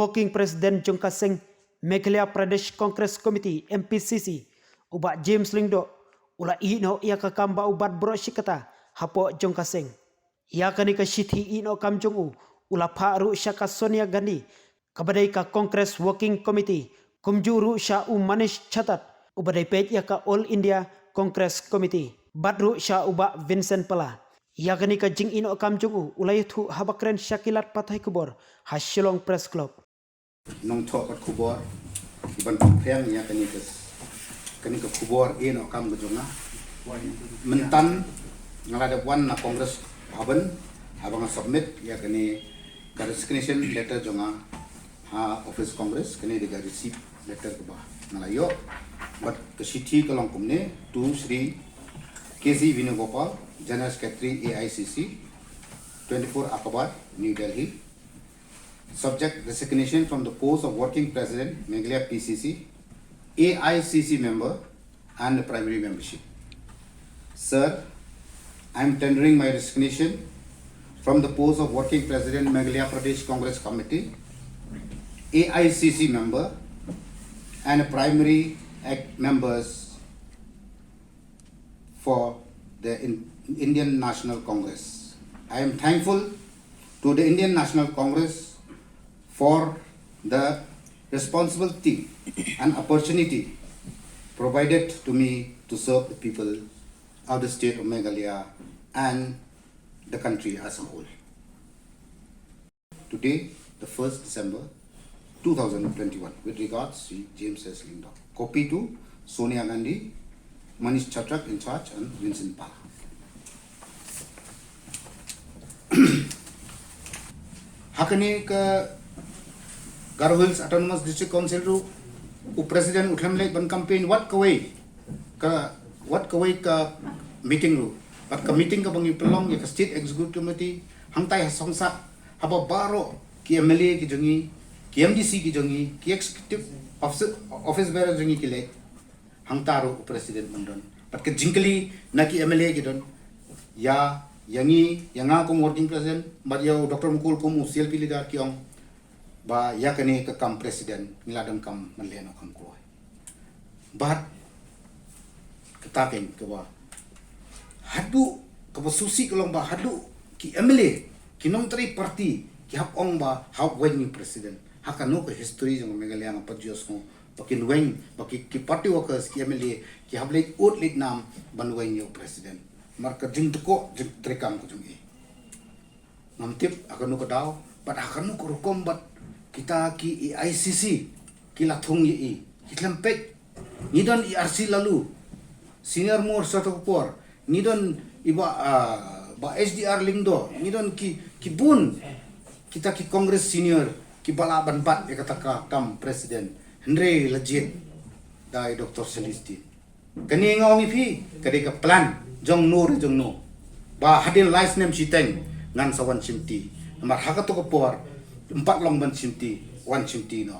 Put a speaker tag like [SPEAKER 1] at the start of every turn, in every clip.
[SPEAKER 1] Working President Jongka Singh, Meghalaya Pradesh Congress Committee MPCC, ubat James Lingdo, ula ino ia kakamba ubat bro shikata, hapo Jongka Singh. Ia kani ka shithi ino kam jongu, ula paru shaka Sonia Gandhi, kabadai ka Congress Working Committee, kumjuru sha Manish Chatat, ubadai pet ia ka All India Congress Committee, badru sha uba Vincent Pala. Ia kani ka jing ino kam jongu, ulai thu habakren Shakilat Pathai Kubor, ha Shillong Press Club.
[SPEAKER 2] Nong thok at kubor iban pempreng ya kani ka kubor ino kam gejona mentan ngalada wan na Congress Bhavan habang submit ya kani ka resignation letter jonga ha office Congress kani diga receive letter ke ba ngalayo but ke sithi kalong kumne to Sri KC Vinugopal General Secretary AICC 24 Akabat New Delhi. Subject resignation from the post of Working President, Meghalaya PCC, AICC member and primary membership. Sir, I am tendering my resignation from the post of Working President, Meghalaya Pradesh Congress Committee, AICC member and primary members for the Indian National Congress. I am thankful to the Indian National Congress for the responsibility and opportunity provided to me to serve the people of the state of Meghalaya and the country as a whole. Today, the 1st December 2021, with regards to James S. Lingdo. Copy to Sonia Gandhi, Manish Chatrak in charge, and Vincent Pala. Hakane ka Garo Hills Autonomous District Council ru President uthamle ban campaign what kawai ka meeting ru but ka meeting ka bangi pelong ya ka state executive committee hangtai hasongsa haba baro ki MLA ki jongi ki MDC ki jongi ki executive office bearer jongi ki le hangtaro president mandon but ka jinkali na ki MLA ki don ya yangi yanga ko working president mariau Dr. Mukul ko mu CLP leader kiong ba yakani ka kam president niladang kam manleno kam ko but katakin ka ba hadu ka ba susi kolong ba hadu ki MLA kinong tri party ki hapong ba how when ni president hakano ka history jong Meghalaya ng pajos mo pakin wen baki ki party workers ki MLA ki hablek ut lit nam banwen yo president marka jing ko jing trekam ko jong e namtip akano ka daw but akano ko rukom kita ki ICC kila thung yi kitlempek nidon IRC lalu senior more satu por nidon iba ba SDR Lingdo nidon ki bun kita ki Congress senior ki balaban bat ya kata kam president Henry legit dai Dr. Celestin kani ngawang ipi kadi ka plan jong no ba hadin last name siteng ngan sawan simti nomor hakato ko por 4 long ban simti 1 simti no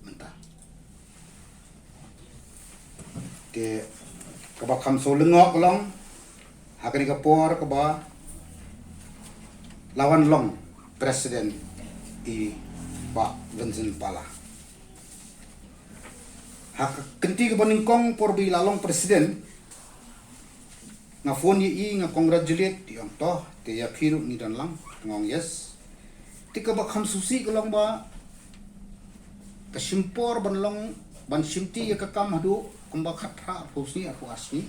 [SPEAKER 2] menta te kaba kham so lengok long hakani ka por kaba lawan long president i ba Vincent Pala hak kenti ka baningkong por bi lalong president nga phone yi nga congratulate yang to te ya phiru ni dan lang ngong yes tika ba kham susi kolong ba ka simpor ban simti ya ka kam hadu kumba khatra phusi aku asni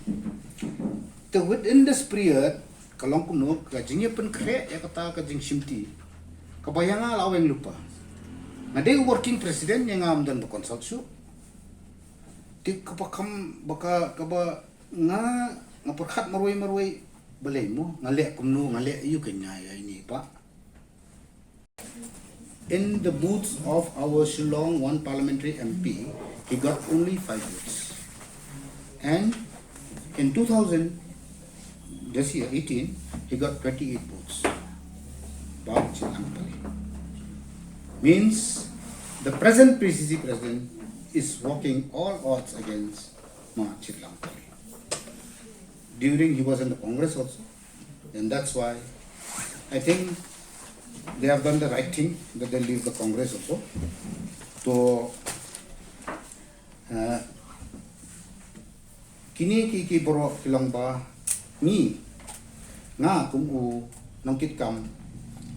[SPEAKER 2] te within this period kalong kuno ka jingye pen kre ya kata ka jing simti ka bayanga laweng lupa na de working president yang ngam dan consult su tik ka ba kham baka ka ba nga perkhat marway balay mo ngale kumno ngale yu kanya ini pa. In the booths of our Shillong one parliamentary MP, he got only 5 votes. And in 2000, this year 18, he got 28 votes. Bob Chilampali. Means the present PCC president is walking all odds against Ma Chilampali. During he was in the Congress also, and that's why I think they have done the right thing that they leave the Congress also. So, kini ki boro kilang ba ni nga kung u nangkit kam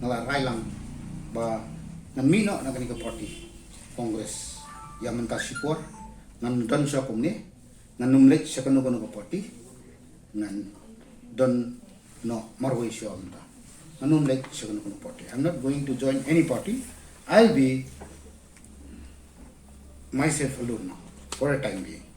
[SPEAKER 2] nalaray lang ba nan mino na kanika party Congress yaman ka sipor nan don siya kumni nan numlet siya kanu party nan don no marway siya amta nan numlet siya kanu party. I'm not going to join any party. I'll be myself alone now for a time being.